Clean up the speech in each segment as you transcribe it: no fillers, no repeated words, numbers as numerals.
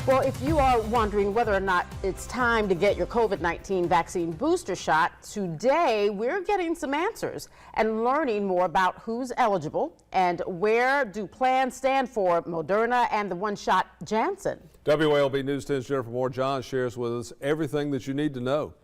Well, if you are wondering whether or not it's time to get your COVID-19 vaccine booster shot, today we're getting some answers and learning more about who's eligible and where do plans stand for Moderna and the one-shot Janssen. WALB News 10's Jennifer Moore John shares with us everything that you need to know.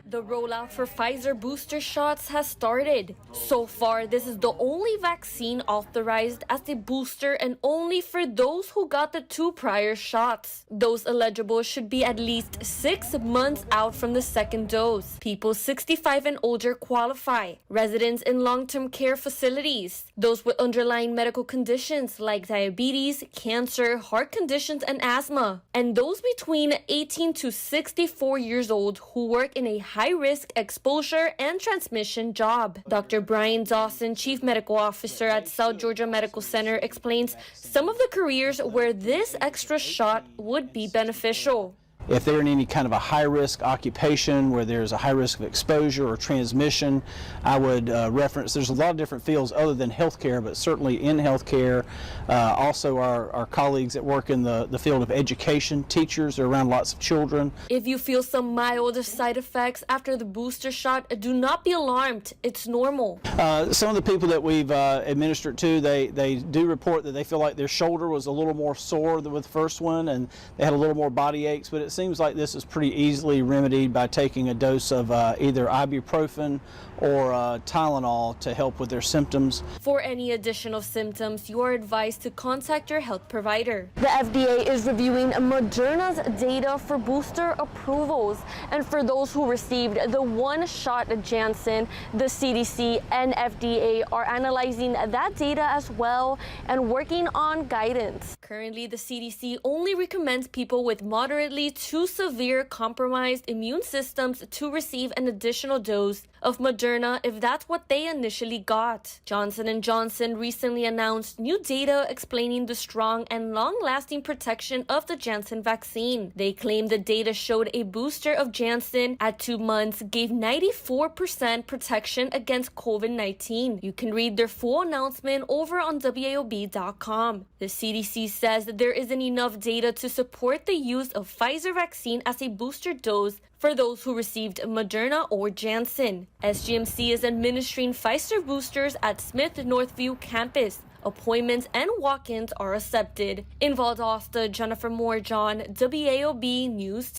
The rollout for Pfizer booster shots has started. So far, this is the only vaccine authorized as a booster and only for those who got the 2 prior shots. Those eligible should be at least 6 months out from the second dose. People 65 and older qualify. Residents in long-term care facilities. Those with underlying medical conditions like diabetes, cancer, heart conditions, and asthma. And those between 18 to 64 years old who work in a high-risk exposure and transmission job. Dr. Brian Dawson, Chief Medical Officer at South Georgia Medical Center, explains some of the careers where this extra shot would be beneficial. If they're in any kind of a high-risk occupation where there's a high risk of exposure or transmission, I would reference, there's a lot of different fields other than healthcare, but certainly in healthcare. Also our colleagues that work in the field of education, teachers are around lots of children. If you feel some mild side effects after the booster shot, do not be alarmed. It's normal. Some of the people that we've administered to, they do report that they feel like their shoulder was a little more sore than with the first one, and they had a little more body aches, but it seems like this is pretty easily remedied by taking a dose of either ibuprofen or Tylenol to help with their symptoms. For any additional symptoms, you are advised to contact your health provider. The FDA is reviewing Moderna's data for booster approvals. And for those who received the one-shot Janssen, the CDC and FDA are analyzing that data as well and working on guidance. Currently, the CDC only recommends people with moderately to severe compromised immune systems to receive an additional dose of Moderna if that's what they initially got. Johnson & Johnson recently announced new data explaining the strong and long-lasting protection of the Janssen vaccine. They claim the data showed a booster of Janssen at 2 months gave 94% protection against COVID-19. You can read their full announcement over on WALB.com. The CDC says that there isn't enough data to support the use of Pfizer vaccine as a booster dose for those who received Moderna or Janssen. SGMC is administering Pfizer boosters at Smith Northview campus. Appointments and walk-ins are accepted. In Valdosta, Jennifer Moore John, WALB News.